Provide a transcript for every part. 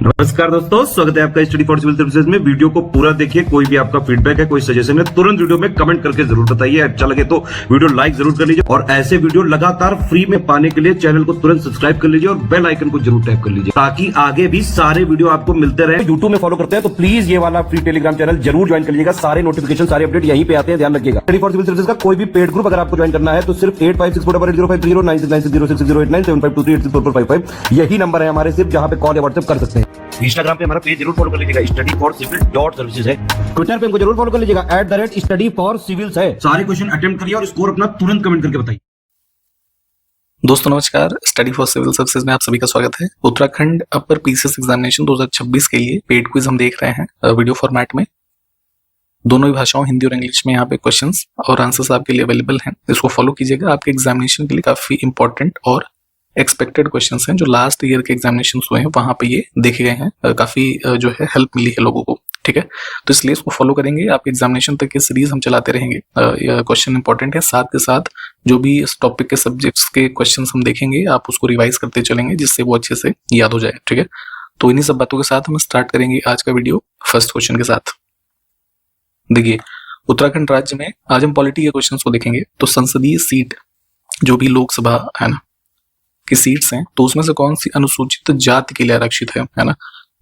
नमस्कार दोस्तों, स्वागत है आपका स्टडी फॉर सिविल सर्विसेज में। वीडियो को पूरा देखिए। कोई भी आपका फीडबैक है, कोई सजेशन है, तुरंत वीडियो में कमेंट करके जरूर बताइए। अच्छा लगे तो वीडियो लाइक जरूर कर लीजिए और ऐसे वीडियो लगातार फ्री में पाने के लिए चैनल को तुरंत सब्सक्राइब कर लीजिए और बेल आइकन को जरूर टैप कर लीजिए ताकि आगे भी सारे वीडियो आपको मिलते रहे। यूट्यूब में फॉलो करते हैं तो प्लीज ये वाला फ्री टेलीग्राम चैनल जरूर ज्वाइन कर लीजिएगा। सारे नोटिफिकेशन, सारे अपडेट यहीं पे आते हैं, ध्यान रखिएगा। स्टडी फॉर सिविल सर्विसेज का कोई भी पेड ग्रुप अगर आपको ज्वाइन करना है तो सिर्फ 856480569066089752386445 यही नंबर है हमारे, सिर्फ जहां पे कॉल या व्हाट्सएप कर सकते हैं। इंस्टाग्राम पे हमारा पेज जरूर फॉलो कर लीजिएगा, studyforcivil.services है। ट्विटर पे हमको जरूर फॉलो कर लीजिएगा, @studyforcivils है। सारे क्वेश्चन अटेम्प्ट करिए और स्कोर अपना तुरंत कमेंट करके बताइए। दोस्तों नमस्कार, स्टडी फॉर सिविल सर्विसेज में आप सभी का स्वागत है। उत्तराखंड अपर पीसीएस एग्जामिनेशन 2026 के लिए पेड क्विज हम देख रहे हैं वीडियो फॉर्मेट में। दोनों ही भाषाओं हिंदी और इंग्लिश में यहाँ पे क्वेश्चंस और आंसर्स आपके लिए अवेलेबल हैं। इसको फॉलो कीजिएगा, आपके एग्जामिनेशन के लिए काफी इंपॉर्टेंट और एक्सपेक्टेड क्वेश्चंस हैं। जो लास्ट ईयर के एग्जामिनेशन हुए हैं वहां पे ये देखे गए हैं, काफी जो है हेल्प मिली है लोगों को। ठीक है, तो इसलिए इसको फॉलो करेंगे। आपके एग्जामिनेशन तक ये सीरीज हम चलाते रहेंगे। क्वेश्चन इंपॉर्टेंट है, साथ के साथ जो भी इस टॉपिक के सब्जेक्ट्स के क्वेश्चंस हम देखेंगे आप उसको रिवाइज करते चलेंगे जिससे वो अच्छे से याद हो जाए। ठीक है, तो इन्हीं सब बातों के साथ हम स्टार्ट करेंगे आज का वीडियो फर्स्ट क्वेश्चन के साथ। देखिए, उत्तराखंड राज्य में आज हम पॉलिटी के क्वेश्चन को देखेंगे। तो संसदीय सीट जो भी लोकसभा है ना की सीट्स हैं, तो उसमें से कौन सी अनुसूचित जाति के लिए आरक्षित है ना।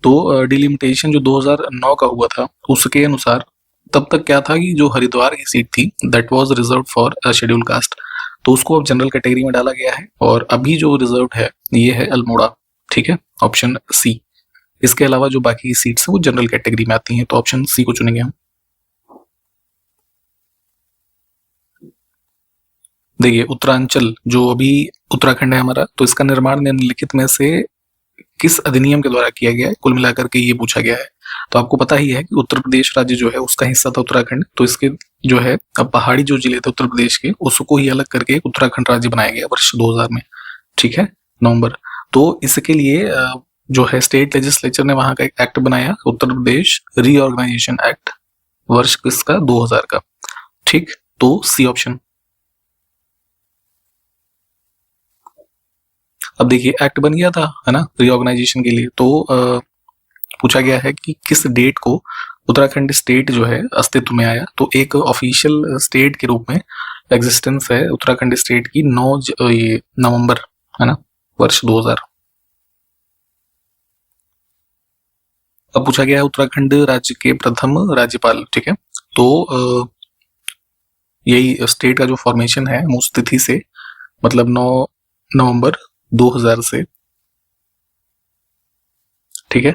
तो डिलिमिटेशन जो 2009 का हुआ था उसके अनुसार तब तक क्या था कि जो हरिद्वार की सीट थी that was reserve for schedule caste, तो उसको अब जनरल कैटेगरी में डाला गया है। और अभी जो रिजर्व है ये है अल्मोड़ा। ठीक है, ऑप्शन सी। इसके अलावा जो बाकी सीट्स हैं वो जनरल कैटेगरी में आती हैं, तो ऑप्शन सी को चुनेंगे हम। देखिए, उत्तरांचल जो अभी उत्तराखंड है हमारा, तो इसका निर्माण निम्नलिखित में से किस अधिनियम के द्वारा किया गया है, कुल मिलाकर के ये पूछा गया है। तो आपको पता ही है कि उत्तर प्रदेश राज्य जो है उसका हिस्सा था उत्तराखंड, तो इसके जो है अब पहाड़ी जो जिले थे उत्तर प्रदेश के उसको ही अलग करके उत्तराखंड राज्य बनाया गया वर्ष 2000 में। ठीक है, नवंबर। तो इसके लिए जो है स्टेट लेजिस्लेचर ने वहां का एक एक्ट बनाया, उत्तर प्रदेश रीऑर्गेनाइजेशन एक्ट, वर्ष किसका 2000 का। ठीक, तो सी ऑप्शन। अब देखिए, एक्ट बन गया था है ना रीऑर्गेनाइजेशन के लिए, तो पूछा गया है कि किस डेट को उत्तराखंड स्टेट जो है अस्तित्व में आया। तो एक ऑफिशियल स्टेट के रूप में एग्जिस्टेंस है उत्तराखंड स्टेट की 9 नवंबर है ना, वर्ष 2000। अब पूछा गया है उत्तराखंड राज्य के प्रथम राज्यपाल। ठीक है, तो यही स्टेट का जो फॉर्मेशन है उस तिथि से, मतलब 9 नवंबर 2000 से। ठीक है,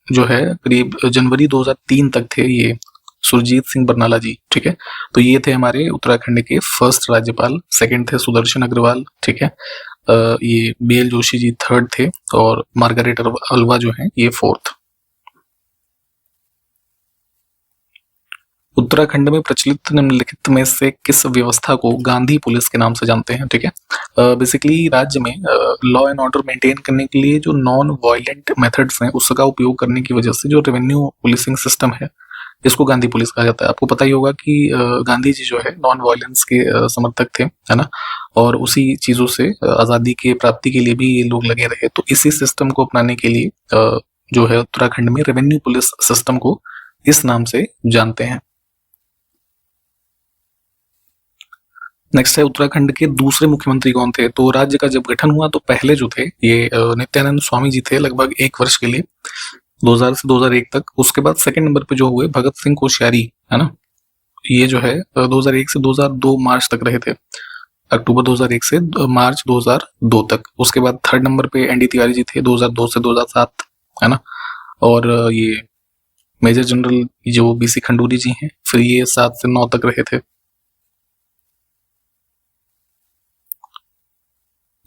जो है करीब जनवरी 2003 तक थे ये सुरजीत सिंह बरनाला जी। ठीक है, तो ये थे हमारे उत्तराखंड के फर्स्ट राज्यपाल। सेकंड थे सुदर्शन अग्रवाल। ठीक है, ये बीएल जोशी जी थर्ड थे और मार्गारेट अल्वा जो है ये फोर्थ। उत्तराखंड में प्रचलित निम्नलिखित में से किस व्यवस्था को गांधी पुलिस के नाम से जानते हैं। ठीक है, बेसिकली राज्य में लॉ एंड ऑर्डर मेंटेन करने के लिए जो नॉन वायलेंट मेथड्स हैं उसका उपयोग करने की वजह से जो रेवेन्यू पुलिसिंग सिस्टम है इसको गांधी पुलिस कहा जाता है। आपको पता ही होगा कि गांधी जी जो है नॉन वायलेंस के समर्थक थे है ना, और उसी चीजों से आजादी के प्राप्ति के लिए भी ये लोग लगे रहे। तो इसी सिस्टम को अपनाने के लिए जो है उत्तराखंड में रेवेन्यू पुलिस सिस्टम को इस नाम से जानते हैं। नेक्स्ट है, उत्तराखंड के दूसरे मुख्यमंत्री कौन थे। तो राज्य का जब गठन हुआ तो पहले जो थे ये नित्यानंद स्वामी जी थे, लगभग 1 वर्ष के लिए 2000 से 2001 तक। उसके बाद सेकंड नंबर पे जो हुए भगत सिंह कोश्यारी है ना, ये जो है 2001 से 2002 मार्च तक रहे थे, अक्टूबर 2001 से मार्च 2002 तक। उसके बाद थर्ड नंबर पे एनडी तिवारी जी थे 2002 से 2007 है ना, और ये मेजर जनरल जो बीसी खंडूरी जी हैं, फिर ये 7 से 9 तक रहे थे।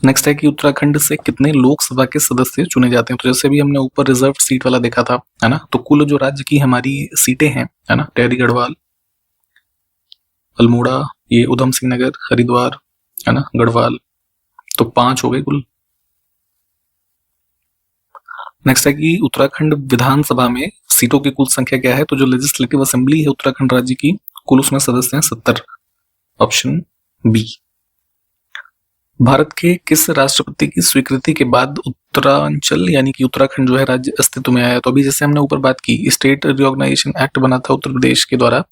नेक्स्ट है कि उत्तराखंड से कितने लोकसभा के सदस्य चुने जाते हैं। तो जैसे भी हमने ऊपर रिजर्व सीट वाला देखा था है ना, तो कुल जो राज्य की हमारी सीटें हैं है ना, टेहरी गढ़वाल, अल्मोड़ा, ये उधम सिंह नगर, हरिद्वार है ना, गढ़वाल, तो 5 हो गए कुल। नेक्स्ट है कि उत्तराखंड विधानसभा में सीटों की कुल संख्या क्या है। तो जो लेजिस्लेटिव असेंबली है उत्तराखंड राज्य की, कुल उसमें सदस्य हैं 70, ऑप्शन बी। भारत के किस राष्ट्रपति की स्वीकृति के बाद उत्तरांचल यानी कि उत्तराखंड जो है राज्य अस्तित्व में आया? तो अभी जैसे हमने ऊपर बात की, स्टेट रिऑर्गेनाइजेशन एक्ट बना था उत्तर प्रदेश के द्वारा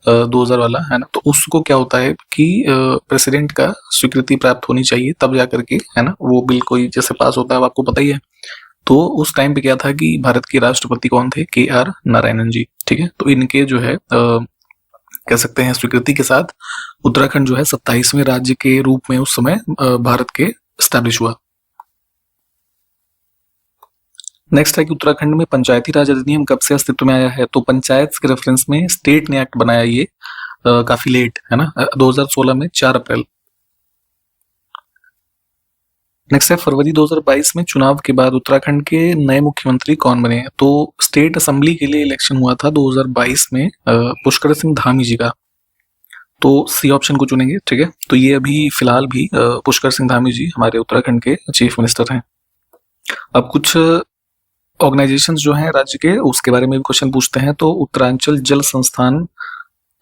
2000 वाला, है ना। तो उसको क्या होता है कि प्रेसिडेंट का स्वीकृति प्राप्त होनी चाहिए तब जा करके, है ना, वो बिल कोई जैसे पास होता है, आपको पता ही है। तो उस टाइम पे क्या था कि भारत के राष्ट्रपति कौन थे? KR नारायणन जी, ठीक है। तो इनके जो है कह सकते हैं स्वीकृति के साथ उत्तराखंड जो है 27वें राज्य के रूप में उस समय भारत के स्टैब्लिश हुआ। नेक्स्ट है कि उत्तराखंड में पंचायती राज अधिनियम कब से अस्तित्व में आया है? तो पंचायत के रेफरेंस में स्टेट ने एक्ट बनाया ये काफी लेट, है ना, 2016 में 4 अप्रैल। नेक्स्ट है फरवरी 2022 में चुनाव के बाद उत्तराखंड के नए मुख्यमंत्री कौन बने? तो स्टेट असेंबली के लिए इलेक्शन हुआ था 2022 में पुष्कर सिंह धामी जी का। तो सी ऑप्शन को चुनेंगे, ठीक है। तो ये अभी फिलहाल भी पुष्कर सिंह धामी जी हमारे उत्तराखंड के चीफ मिनिस्टर हैं। अब कुछ ऑर्गेनाइजेशंस जो हैं राज्य के, उसके बारे में भी क्वेश्चन पूछते हैं। तो उत्तरांचल जल संस्थान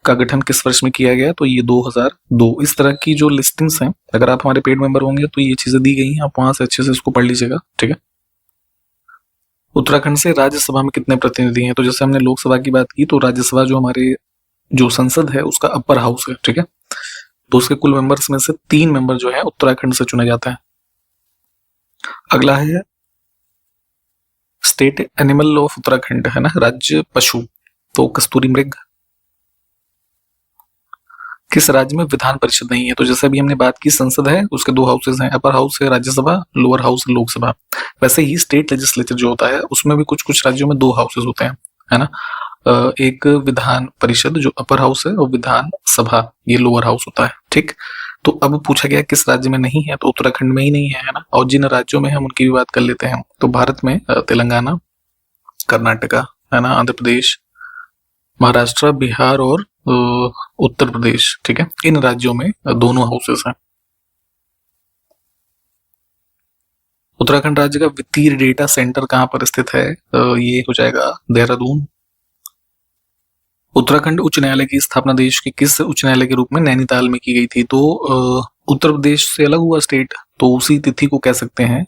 का गठन किस वर्ष में किया गया? तो ये 2002। इस तरह की जो लिस्टिंग्स हैं, अगर आप हमारे पेड मेंबर होंगे तो ये चीजें दी गई हैं, आप वहां से अच्छे से इसको पढ़ लीजिएगा, ठीक है। उत्तराखंड से राज्यसभा में कितने प्रतिनिधि हैं? तो जैसे हमने लोकसभा की बात की, तो राज्यसभा जो हमारे जो संसद है उसका अपर हाउस है, ठीक है। तो उसके कुल मेंबर्स में से 3 मेंबर जो है उत्तराखंड से चुने जाते हैं। अगला है स्टेट एनिमल ऑफ उत्तराखंड, है ना, राज्य पशु। तो कस्तूरी मृग। किस राज्य में विधान परिषद नहीं है? तो जैसे अभी हमने बात की, संसद है, उसके 2 हाउसेज हैं, अपर हाउस है राज्यसभा, लोअर हाउस है लोकसभा। वैसे ही स्टेट लेजिस्लेचर जो होता है उसमें भी कुछ कुछ राज्यों में 2 हाउसेज होते हैं, है ना। एक विधान परिषद जो अपर हाउस है और विधान सभा ये लोअर हाउस होता है, ठीक। तो अब पूछा गया किस राज्य में नहीं है? तो उत्तराखंड में ही नहीं है ना। और जिन राज्यों में हम उनकी भी बात कर लेते हैं। तो भारत में तेलंगाना, कर्नाटका, है ना, आंध्र प्रदेश, महाराष्ट्र, बिहार और उत्तर प्रदेश, ठीक है। इन राज्यों में दोनों हाउसेस हैं। उत्तराखंड राज्य का वित्तीय डेटा सेंटर कहाँ पर स्थित है? ये हो जाएगा देहरादून। उत्तराखंड उच्च न्यायालय की स्थापना देश के किस उच्च न्यायालय के रूप में नैनीताल में की गई थी? तो उत्तर प्रदेश से अलग हुआ स्टेट, तो उसी तिथि को कह सकते हैं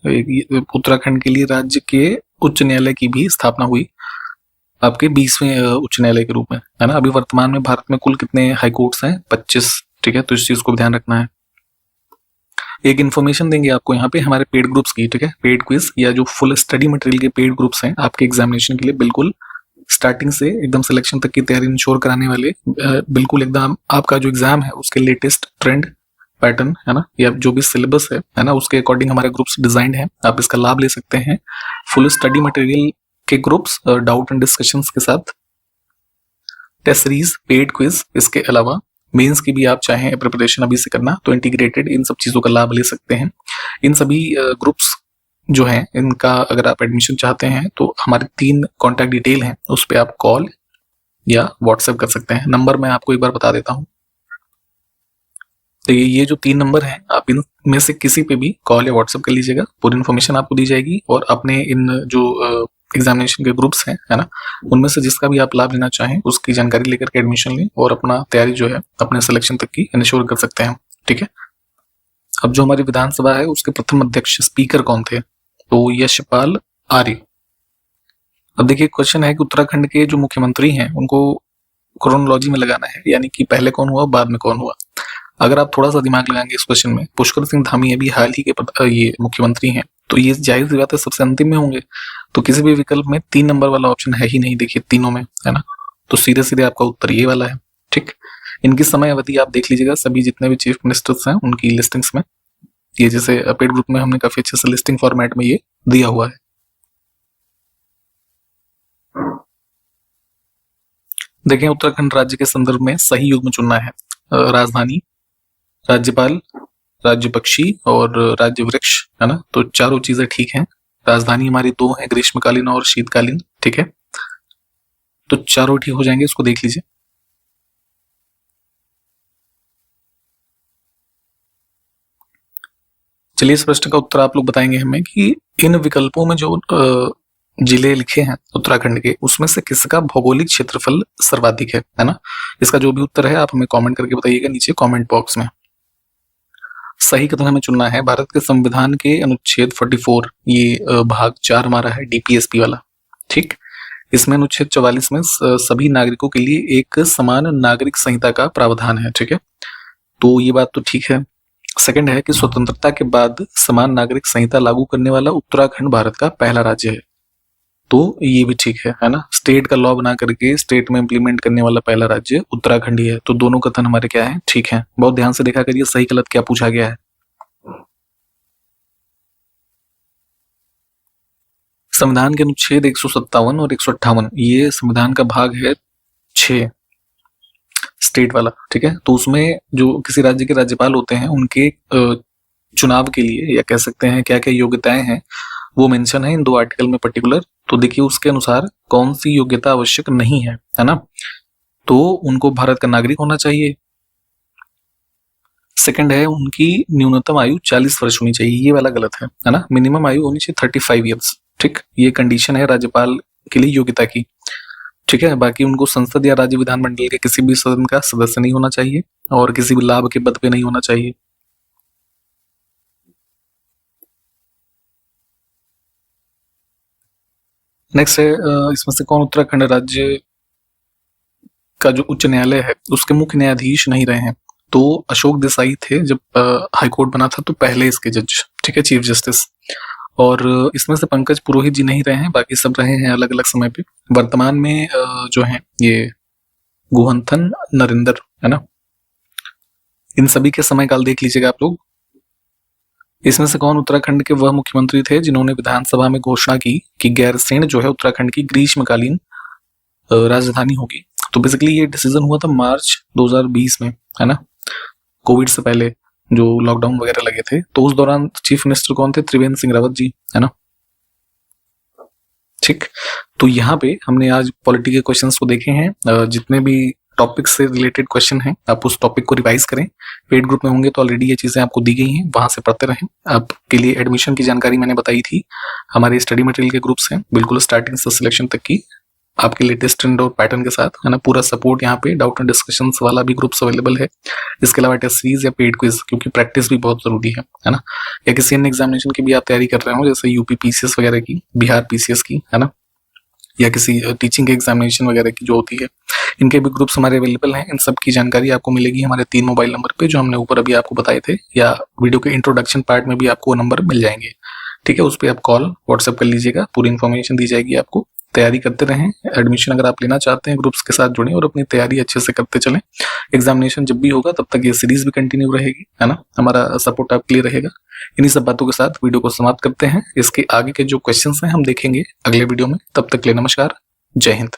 उत्तराखंड के लिए राज्य के उच्च न्यायालय की भी स्थापना हुई आपके 20वें उच्च न्यायालय के रूप में, है ना। अभी वर्तमान में भारत में कुल कितने हाई कोर्ट्स हैं? 25, ठीक है। तो इस चीज को भी ध्यान रखना है। एक इन्फॉर्मेशन देंगे आपको यहाँ पे हमारे पेड ग्रुप्स की, ठीक है। पेड क्विज या जो फुल स्टडी मटेरियल के पेड ग्रुप्स हैं आपके एग्जामिनेशन के लिए, बिल्कुल स्टार्टिंग से एकदम सिलेक्शन तक की तैयारी इंश्योर कराने वाले, बिल्कुल एकदम आपका जो एग्जाम है उसके लेटेस्ट ट्रेंड पैटर्न, है ना, या जो भी सिलेबस है ना, उसके अकॉर्डिंग हमारे ग्रुप्स डिजाइंड है। आप इसका लाभ ले सकते हैं। फुल स्टडी मटेरियल के ग्रुप्स, डाउट एंड डिस्कशंस के साथ, टेस्ट सीरीज, पेड क्विज, इसके अलावा मेंस की भी आप चाहें प्रिपरेशन अभी से करना तो इंटीग्रेटेड इन सब चीजों का लाभ ले सकते हैं। इन सभी ग्रुप्स जो हैं इनका अगर आप एडमिशन चाहते हैं तो हमारे 3 कॉन्टैक्ट डिटेल हैं, उस पर आप कॉल या व्हाट्सएप कर सकते हैं। नंबर मैं आपको एक बार बता देता हूँ। तो ये जो 3 नंबर हैं, आप इनमें से किसी पे भी कॉल या व्हाट्सएप कर लीजिएगा, पूरी इन्फॉर्मेशन आपको दी जाएगी। और अपने इन जो एग्जामिनेशन के ग्रुप्स हैं, है ना, उनमें से जिसका भी आप लाभ लेना चाहें उसकी जानकारी लेकर के एडमिशन लें और अपना तैयारी जो है अपने सिलेक्शन तक की इंश्योर कर सकते हैं, ठीक है। अब जो हमारी विधानसभा है उसके प्रथम अध्यक्ष स्पीकर कौन थे? तो यशपाल आर्य। अब देखिए क्वेश्चन है कि उत्तराखंड के जो मुख्यमंत्री हैं उनको क्रोनोलॉजी में लगाना है, यानी कि पहले कौन हुआ बाद में कौन हुआ। अगर आप थोड़ा सा दिमाग लगाएंगे इस क्वेश्चन में, पुष्कर सिंह धामी अभी हाल ही के ये मुख्यमंत्री हैं, तो ये जाहिर सी बात है सबसे अंतिम में होंगे। तो किसी भी विकल्प में 3 नंबर वाला ऑप्शन है ही नहीं, देखिए तीनों में, है ना। तो सीधे सीधे आपका उत्तर ये वाला है, ठीक। इनकी समय अवधि आप देख लीजिएगा, सभी जितने भी चीफ मिनिस्टर्स हैं उनकी लिस्टिंग्स में, ये जैसे पेड ग्रुप में हमने काफी अच्छे से लिस्टिंग फॉर्मेट में ये दिया हुआ है। देखें उत्तराखंड राज्य के संदर्भ में सही युग्म चुनना है। राजधानी, राज्यपाल, राज्य पक्षी और राज्य वृक्ष, है ना। तो चारों चीजें ठीक हैं। राजधानी हमारी 2 है, ग्रीष्मकालीन और शीतकालीन, ठीक है। तो चारों ठीक हो जाएंगे, इसको देख लीजिए। चलिए इस प्रश्न का उत्तर आप लोग बताएंगे हमें कि इन विकल्पों में जो जिले लिखे हैं उत्तराखंड के, उसमें से किसका भौगोलिक क्षेत्रफल सर्वाधिक है ना। इसका जो भी उत्तर है आप हमें कमेंट करके बताइएगा नीचे कमेंट बॉक्स में। सही कथन हमें चुनना है भारत के संविधान के अनुच्छेद 44, ये भाग 4 हमारा है डीपीएसपी वाला। ठीक, इसमें अनुच्छेद 44 में सभी नागरिकों के लिए एक समान नागरिक संहिता का प्रावधान है। ठीक है, तो ये बात तो ठीक है। सेकंड है कि स्वतंत्रता के बाद समान नागरिक संहिता लागू करने वाला उत्तराखंड भारत का पहला राज्य है, तो ये भी ठीक है ना। स्टेट का लॉ बना करके स्टेट में इंप्लीमेंट करने वाला पहला राज्य उत्तराखंड ही है, तो दोनों कथन हमारे क्या है, ठीक है। बहुत ध्यान से देखा करिए सही गलत क्या पूछा गया है। संविधान के अनुच्छेद 157 और 158, ये संविधान का भाग है 6 स्टेट वाला। ठीक है, तो उसमें जो किसी राज्य के राज्यपाल होते हैं उनके चुनाव के लिए, या कह सकते हैं क्या क्या योग्यताएं हैं, वो मेंशन है इन 2 आर्टिकल में पर्टिकुलर। तो देखिए उसके अनुसार कौन सी योग्यता आवश्यक नहीं है ना। तो उनको भारत का नागरिक होना चाहिए। सेकंड है उनकी न्यूनतम आयु 40 वर्ष होनी चाहिए, ये वाला गलत है ना। मिनिमम आयु होनी चाहिए 35 ईयर्स। ठीक, ये कंडीशन है राज्यपाल के लिए योग्यता की। ठीक है, बाकी उनको संसद या राज्य विधानमंडल के किसी भी सदन का सदस्य नहीं होना चाहिए और किसी भी लाभ के पद पे नहीं होना चाहिए। नेक्स्ट है इसमें से कौन उत्तराखंड राज्य का जो उच्च न्यायालय है उसके मुख्य न्यायाधीश नहीं रहे हैं। तो अशोक देसाई थे जब हाईकोर्ट बना था, तो पहले इसके जज, ठीक है, चीफ जस्टिस। और इसमें से पंकज पुरोहित जी नहीं रहे हैं, बाकी सब रहे हैं अलग अलग समय पे। वर्तमान में जो है ये गुहंथन नरेंद्र है ना। इन सभी के समय काल देख लीजिएगा आप लोग। इसमें से कौन उत्तराखंड के वह मुख्यमंत्री थे जिन्होंने विधानसभा में घोषणा की कि गैरसैंण जो है उत्तराखंड की ग्रीष्मकालीन राजधानी होगी। तो बेसिकली ये डिसीजन हुआ था मार्च 2020 में, है ना, कोविड से पहले जो लॉकडाउन वगैरह लगे थे। तो उस दौरान चीफ मिनिस्टर कौन थे, त्रिवेंद्र सिंह रावत जी, है ना। ठीक, तो यहाँ पे हमने आज पॉलिटी के क्वेश्चंस को देखे हैं। जितने भी टॉपिक से रिलेटेड क्वेश्चन हैं आप उस टॉपिक को रिवाइज करें। पेड ग्रुप में होंगे तो ऑलरेडी ये चीजें आपको दी गई हैं, वहां से पढ़ते रहें। आपके लिए एडमिशन की जानकारी मैंने बताई थी, हमारे स्टडी मटेरियल के ग्रुप्स हैं बिल्कुल स्टार्टिंग से सिलेक्शन तक की, आपके लेटेस्ट ट्रेंड और पैटर्न के साथ, है ना। पूरा सपोर्ट यहाँ पे डाउट एंड डिस्कशंस वाला भी ग्रुप्स अवेलेबल है। इसके अलावा टेस्ट सीरीज या पेड क्विज, क्योंकि प्रैक्टिस भी बहुत जरूरी है ना। या किसी अन्य एग्जामिनेशन की भी आप तैयारी कर रहे हो, जैसे यूपी पीसीएस वगैरह की, बिहार पीसीएस की, है ना, या किसी टीचिंग एग्जामिनेशन वगैरह की जो होती है, इनके भी ग्रुप्स हमारे अवेलेबल हैं। इन सब की जानकारी आपको मिलेगी हमारे 3 मोबाइल नंबर पे जो हमने ऊपर अभी आपको बताए थे, या वीडियो के इंट्रोडक्शन पार्ट में भी आपको नंबर मिल जाएंगे। ठीक है, उस पर आप कॉल व्हाट्सएप कर लीजिएगा, पूरी इन्फॉर्मेशन दी जाएगी आपको। तैयारी करते रहें। एडमिशन अगर आप लेना चाहते हैं ग्रुप्स के साथ जुड़ें और अपनी तैयारी अच्छे से करते चलें। एग्जामिनेशन जब भी होगा तब तक ये सीरीज भी कंटिन्यू रहेगी, है ना। हमारा सपोर्ट आपके लिए रहेगा। इन्हीं सब बातों के साथ वीडियो को समाप्त करते हैं। इसके आगे के जो क्वेश्चंस हैं हम देखेंगे अगले वीडियो में। तब तक के लिए नमस्कार, जय हिंद।